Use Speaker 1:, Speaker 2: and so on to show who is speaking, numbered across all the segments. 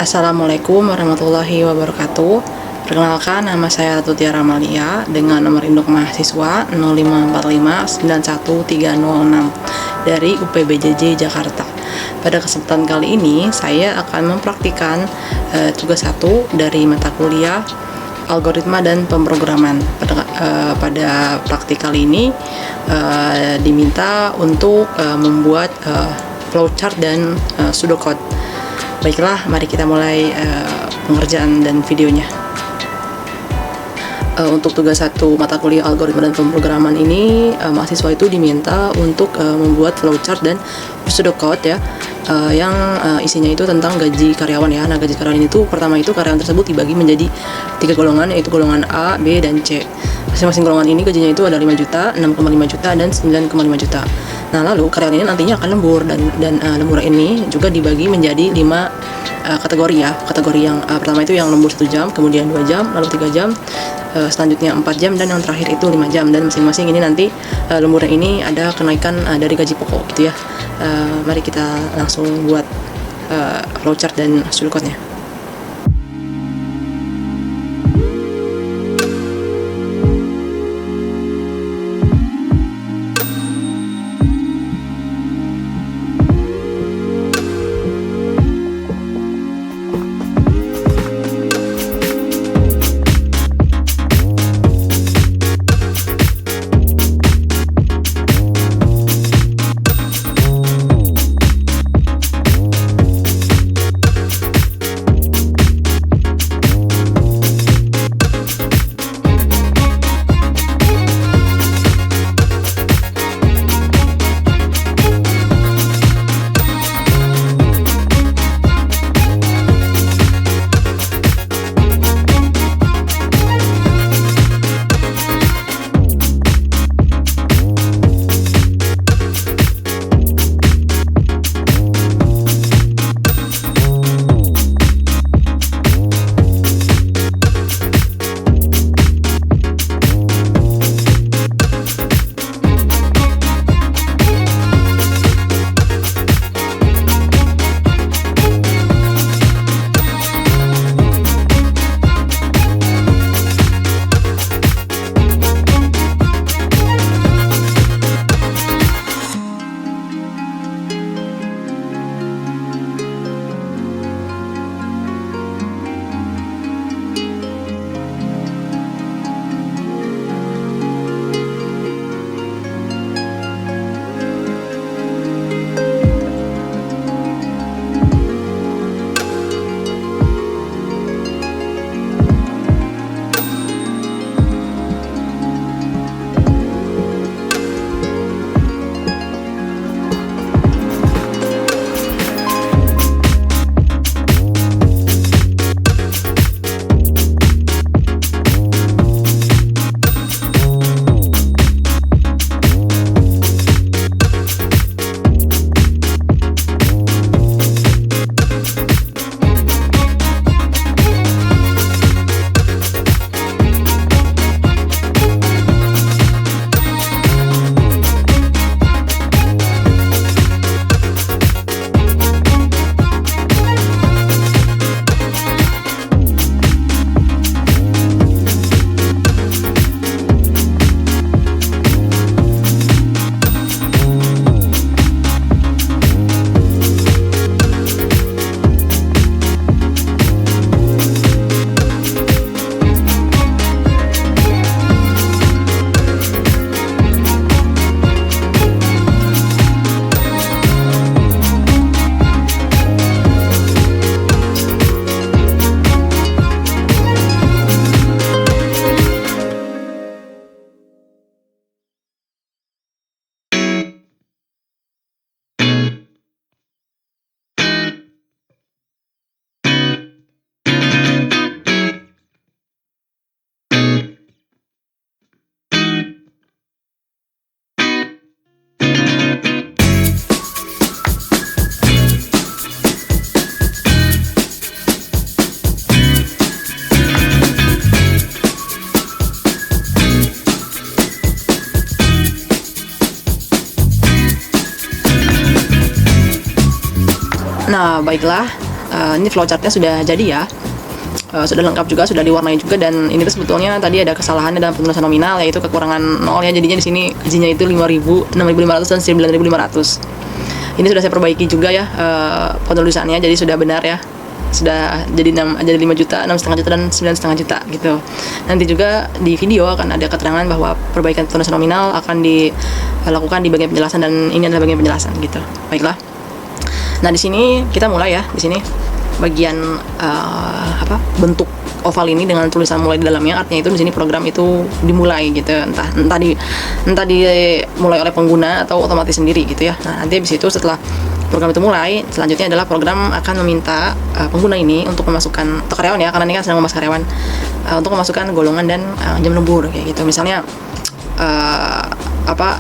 Speaker 1: Assalamualaikum warahmatullahi wabarakatuh. Perkenalkan, nama saya Tutiara Amalia dengan nomor induk mahasiswa 0545913006 dari UPBJJ Jakarta. Pada kesempatan kali ini, saya akan mempraktikkan tugas 1 dari mata kuliah algoritma dan pemrograman. Pada praktik kali ini diminta untuk membuat flowchart dan pseudocode. Baiklah, mari kita mulai pengerjaan dan videonya. Untuk tugas 1 mata kuliah algoritma dan pemrograman ini, mahasiswa itu diminta untuk membuat flowchart dan pseudocode ya, yang isinya itu tentang gaji karyawan ya. Nah, gaji karyawan itu pertama itu karyawan tersebut dibagi menjadi 3 golongan, yaitu golongan A, B, dan C. Masing-masing golongan ini gajinya itu ada 5 juta, 6,5 juta, dan 9,5 juta. Nah, lalu karyawan ini nantinya akan lembur dan lembur ini juga dibagi menjadi 5 kategori ya. Kategori yang pertama itu yang lembur 1 jam, kemudian 2 jam, lalu 3 jam, selanjutnya 4 jam, dan yang terakhir itu 5 jam. Dan masing-masing ini nanti lemburnya ini ada kenaikan dari gaji pokok gitu ya. Mari kita langsung buat flowchart dan pseudocode-nya.
Speaker 2: Nah, baiklah,
Speaker 1: ini flowchartnya sudah jadi ya. Sudah lengkap juga, sudah diwarnai juga, dan ini tuh sebetulnya tadi ada kesalahannya dalam penulisan nominal, yaitu kekurangan 0 ya, jadinya di sini gajinya itu 5.000, 6.500 dan 9.500. Ini sudah saya perbaiki juga ya penulisannya, jadi sudah benar ya. Sudah jadi 5 juta, 6,5 juta dan 9,5 juta gitu. Nanti juga di video akan ada keterangan bahwa perbaikan penulisan nominal akan dilakukan di bagian penjelasan, dan ini adalah bagian penjelasan gitu. Baiklah. Nah, di sini kita mulai ya, di sini bagian bentuk oval ini dengan tulisan mulai di dalamnya, artinya itu di sini program itu dimulai gitu, entah dimulai oleh pengguna atau otomatis sendiri gitu ya. Nah, nanti habis itu setelah program itu mulai, selanjutnya adalah program akan meminta pengguna ini untuk memasukkan, atau karyawan ya, karena ini kan sedang membahas karyawan, untuk memasukkan golongan dan jam lembur kayak gitu. Misalnya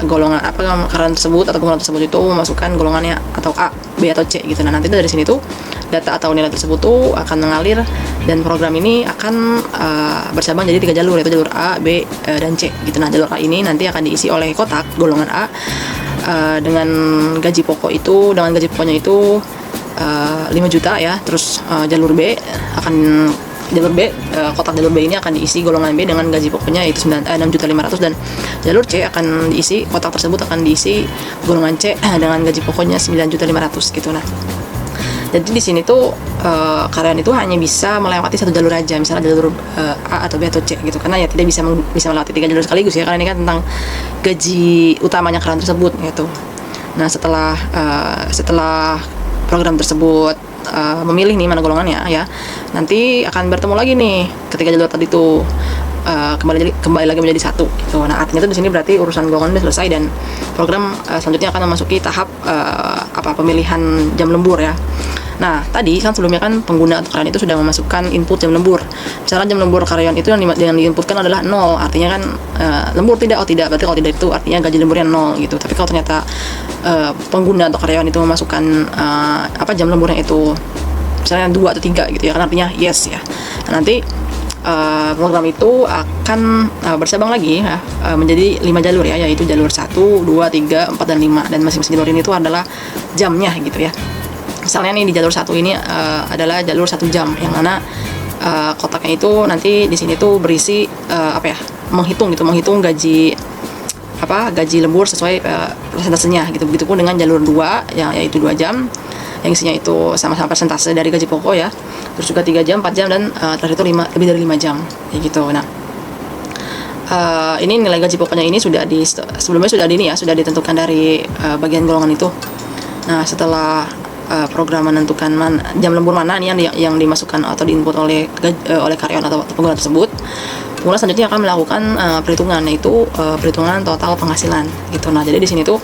Speaker 1: golongan karyawan tersebut atau pengguna tersebut itu memasukkan golongannya atau A, B atau C gitu. Nah, nanti dari sini tuh data atau nilai tersebut tuh akan mengalir, dan program ini akan bercabang jadi 3 jalur, yaitu jalur A, B, dan C gitu. Nah, jalur A ini nanti akan diisi oleh kotak golongan A dengan gaji pokok itu, dengan gaji pokoknya itu 5 juta ya. Terus jalur B, kotak jalur B ini akan diisi golongan B dengan gaji pokoknya yaitu 6.500.000, dan jalur C akan diisi, kotak tersebut akan diisi golongan C dengan gaji pokoknya 9.500.000 gitu. Nah, jadi di sini tuh karyawan itu hanya bisa melewati satu jalur aja, misalnya jalur A atau B atau C gitu, karena ya tidak bisa melewati 3 jalur sekaligus ya, karena ini kan tentang gaji utamanya karyawan tersebut gitu. Nah, setelah program tersebut memilih nih mana golongannya ya, nanti akan bertemu lagi nih ketika jalur tadi tuh kembali lagi menjadi satu gitu. Nah, artinya tuh di sini berarti urusan golongan sudah selesai, dan program selanjutnya akan memasuki tahap pemilihan jam lembur ya. Nah, tadi kan sebelumnya kan pengguna atau karyawan itu sudah memasukkan input jam lembur. Misalnya jam lembur karyawan itu yang diinputkan adalah 0, artinya kan lembur tidak, tidak, berarti kalau tidak itu artinya gaji lemburnya 0 gitu. Tapi kalau ternyata pengguna atau karyawan itu memasukkan jam lemburnya itu misalnya 2 atau 3 gitu ya, kan artinya yes ya. Nah, nanti program itu akan bercabang lagi ya, menjadi 5 jalur ya, yaitu jalur 1, 2, 3, 4, dan 5, dan masing-masing jalur ini itu adalah jamnya gitu ya. Misalnya nih di jalur 1 ini adalah jalur 1 jam, yang mana kotaknya itu nanti di sini tuh berisi menghitung gaji lembur sesuai persentasenya gitu. Begitupun dengan jalur 2 yaitu 2 jam, yang isinya itu sama-sama persentase dari gaji pokok ya. Terus juga 3 jam, 4 jam, dan terakhir itu lebih dari 5 jam kayak gitu. Nah, ini nilai gaji pokoknya ini sebelumnya sudah ditentukan dari bagian golongan itu. Nah, setelah program menentukan jam lembur mana nih yang dimasukkan atau diinput oleh karyawan atau pengguna tersebut, pengguna selanjutnya akan melakukan perhitungan, yaitu perhitungan total penghasilan gitu. Nah, jadi di sini tuh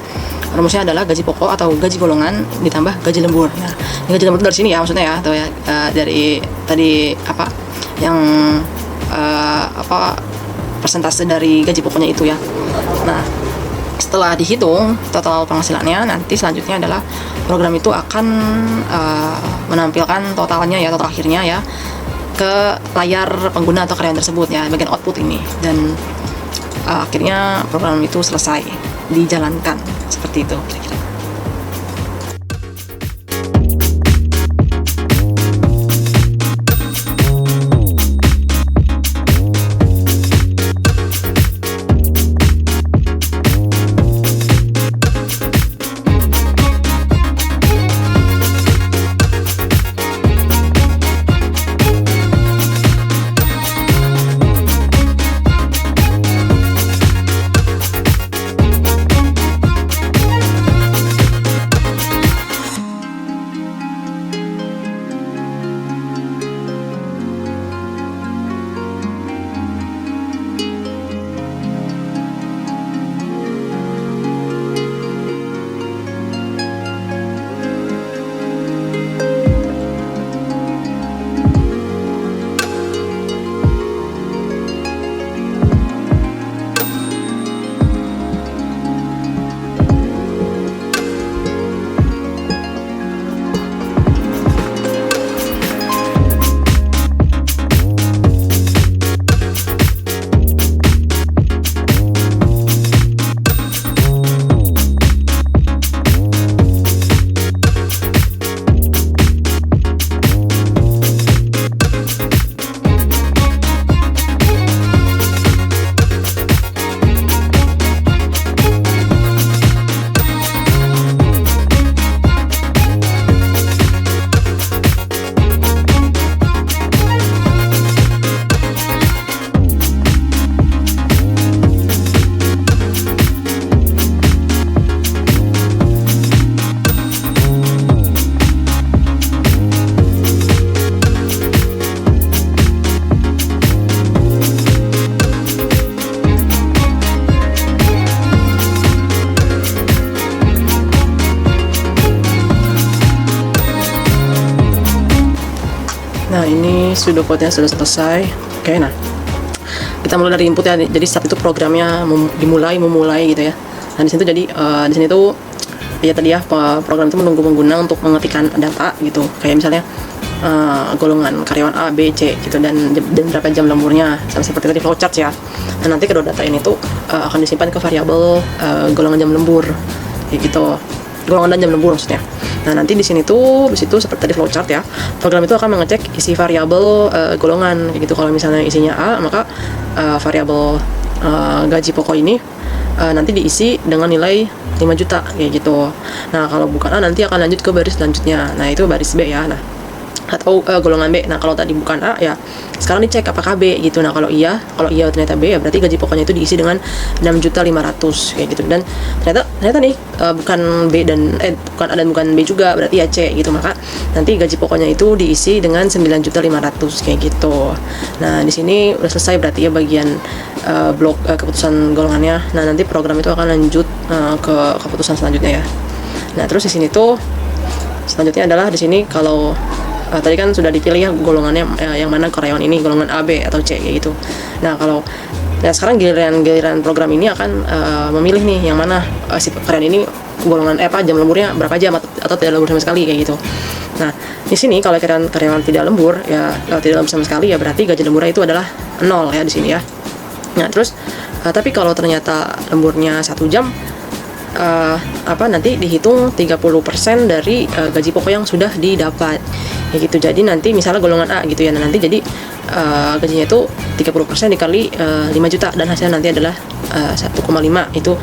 Speaker 1: rumusnya adalah gaji pokok atau gaji golongan ditambah gaji lembur. Nah, ini gaji lembur dari sini ya maksudnya ya, atau ya dari tadi persentase dari gaji pokoknya itu ya. Nah, setelah dihitung total penghasilannya, nanti selanjutnya adalah program itu akan menampilkan totalnya ya, total akhirnya ya, ke layar pengguna atau karyawan tersebut ya, bagian output ini, dan akhirnya program itu selesai dijalankan seperti itu kira-kira. Nah, ini pseudocode-nya sudah selesai. Oke, nah kita mulai dari input ya. Jadi saat itu programnya memulai gitu ya. Nah, di sini tuh jadi di sini tuh ya tadi ya, program itu menunggu pengguna untuk mengetikkan data gitu. Kayak misalnya golongan karyawan A, B, C gitu, dan berapa jam lemburnya, sama seperti tadi flowchart ya. Nah, nanti kedua data ini tuh akan disimpan ke variabel golongan jam lembur kayak gitu. Golongan dan jam lembur maksudnya. Nah, nanti di sini tuh seperti tadi flowchart ya, program itu akan mengecek isi variabel golongan kayak gitu. Kalau misalnya isinya A, maka variabel gaji pokok ini nanti diisi dengan nilai 5 juta kayak gitu. Nah, kalau bukan A nanti akan lanjut ke baris selanjutnya. Nah, itu baris B ya. Nah, atau golongan B. Nah, kalau tadi bukan A ya, sekarang dicek apakah B gitu. Nah, kalau iya ternyata B ya, berarti gaji pokoknya itu diisi dengan 6.500.000 kayak gitu. Dan ternyata nih bukan B dan bukan A dan bukan B juga, berarti ya C gitu. Maka nanti gaji pokoknya itu diisi dengan 9.500.000 kayak gitu. Nah, di sini udah selesai berarti ya bagian blok keputusan golongannya. Nah, nanti program itu akan lanjut ke keputusan selanjutnya ya. Nah, terus di sini tuh selanjutnya adalah di sini kalau tadi kan sudah dipilih ya golongannya yang mana karyawan ini, golongan A, B, atau C kayak gitu. Nah, sekarang giliran program ini akan memilih nih yang mana si karyawan ini golongan jam lemburnya berapa jam atau tidak lembur sama sekali kayak gitu. Nah, di sini kalau karyawan tidak lembur ya, tidak lembur sama sekali ya, berarti gaji lemburnya itu adalah 0 ya di sini ya. Nah, terus tapi kalau ternyata lemburnya 1 jam, nanti dihitung 30% dari gaji pokok yang sudah didapat ya gitu. Jadi nanti misalnya golongan A gitu ya, nanti jadi gajinya itu 30% dikali 5 juta, dan hasilnya nanti adalah 1,5 itu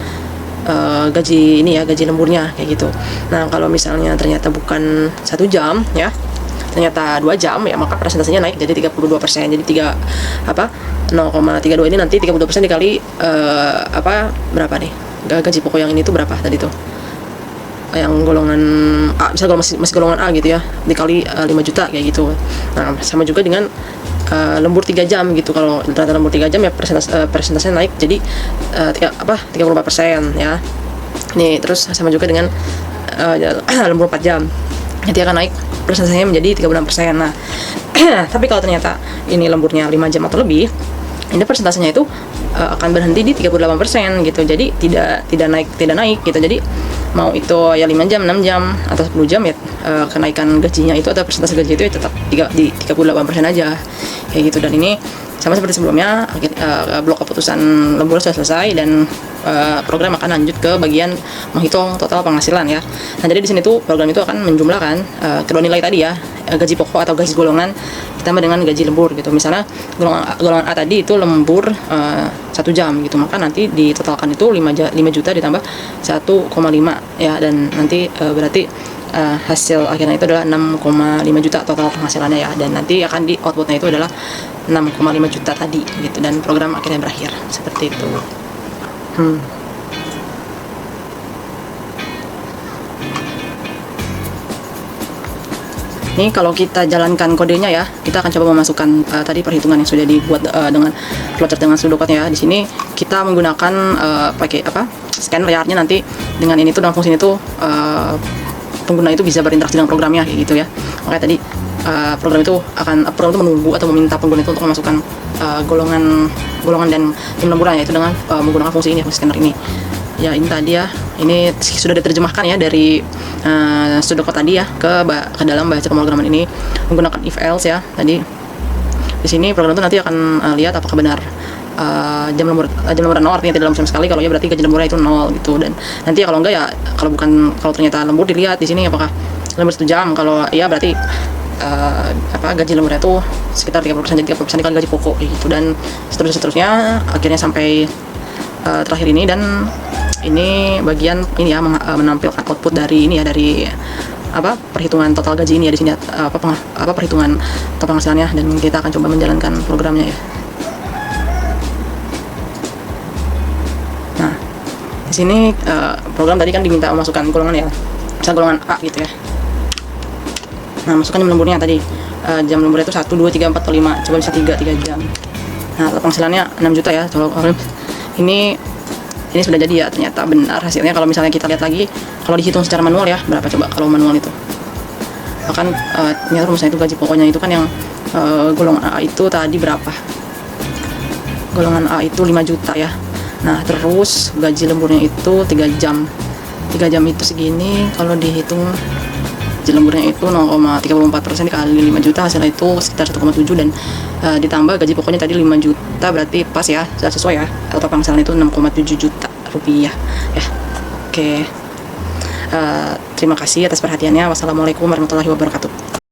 Speaker 1: gaji ini ya, gaji lemburnya kayak gitu. Nah, kalau misalnya ternyata bukan 1 jam ya, ternyata 2 jam ya, maka presentasinya naik jadi 32%. Jadi 0,32 ini nanti 32% dikali berapa nih? Gaji pokok yang ini tuh berapa tadi tuh? Yang golongan A, misalnya masih golongan A gitu ya, dikali 5 juta kayak gitu. Nah, sama juga dengan lembur 3 jam gitu. Kalau ternyata lembur 3 jam ya, presentasinya naik jadi 34% ya. Nih, terus sama juga dengan lembur 4 jam. Nanti akan naik presentasinya menjadi 36%. Nah, tapi kalau ternyata ini lemburnya 5 jam atau lebih, ini presentasinya itu akan berhenti di 38% gitu. Jadi tidak naik gitu. Jadi mau itu ya 5 jam, 6 jam atau 10 jam ya, kenaikan gajinya itu atau persentase gaji itu ya tetap di 38% aja kayak gitu. Dan ini sama seperti sebelumnya, blok keputusan lembur sudah selesai dan program akan lanjut ke bagian menghitung total penghasilan ya. Nah, jadi di sini tuh program itu akan menjumlahkan kedua nilai tadi ya, gaji pokok atau gaji golongan ditambah dengan gaji lembur gitu. Misalnya golongan A tadi itu lembur 1 jam gitu, maka nanti ditotalkan itu 5 juta ditambah 1,5 ya, dan nanti berarti hasil akhirnya itu adalah 6,5 juta total penghasilannya ya, dan nanti akan di outputnya itu adalah 6,5 juta tadi gitu, dan program akhirnya berakhir seperti itu. Ini kalau kita jalankan kodenya ya, kita akan coba memasukkan tadi perhitungan yang sudah dibuat dengan flowchart dengan pseudocode-nya ya. Di sini kita menggunakan pakai scan layarnya nanti dengan ini tuh, dengan fungsi ini tuh pengguna itu bisa berinteraksi dengan programnya kayak gitu ya. Makanya tadi program itu menunggu atau meminta pengguna itu untuk memasukkan golongan dan jam lemburan, yaitu dengan menggunakan fungsi ini, fungsi scanner ini. Ya, ini tadi ya, ini sudah diterjemahkan ya dari pseudocode tadi ya ke dalam bahasa pemrograman ini menggunakan if else ya. Tadi di sini program itu nanti akan lihat apakah benar jam lembur 0 artinya tidak lembur sama sekali. Kalau ya berarti gaji lemburnya itu 0 gitu, dan nanti kalau enggak ya, kalau ternyata lembur dilihat di sini apakah lembur 1 jam. Kalau iya berarti gaji lemburnya itu sekitar 30%, jadi 30% dikali gaji pokok gitu, dan seterusnya akhirnya sampai terakhir ini. Dan ini bagian ini ya, menampilkan output dari ini ya, dari perhitungan total gaji ini ya di sini, perhitungan total penghasilannya, dan kita akan coba menjalankan programnya ya. Nah, di sini program tadi kan diminta memasukkan golongan ya, misalnya golongan A gitu ya. Nah, masukkan jam lemburnya tadi, jam lemburnya itu 1, 2, 3, 4, atau 5, coba bisa 3 jam. Nah, total penghasilannya 6 juta ya. Kalau ini sudah jadi ya, ternyata benar hasilnya. Kalau misalnya kita lihat lagi, kalau dihitung secara manual ya, berapa coba kalau manual itu? Bahkan ternyata rumusnya itu gaji pokoknya itu kan yang golongan A itu tadi berapa? Golongan A itu 5 juta ya. Nah, terus gaji lemburnya itu 3 jam. 3 jam itu segini, kalau dihitung gaji lemburnya itu 0,34% dikali 5 juta, hasilnya itu sekitar 1,7, dan ditambah gaji pokoknya tadi 5 juta, berarti pas ya, sudah sesuai ya. Total penghasilan itu 6,7 juta rupiah ya. Oke. Terima kasih atas perhatiannya. Wassalamualaikum warahmatullahi wabarakatuh.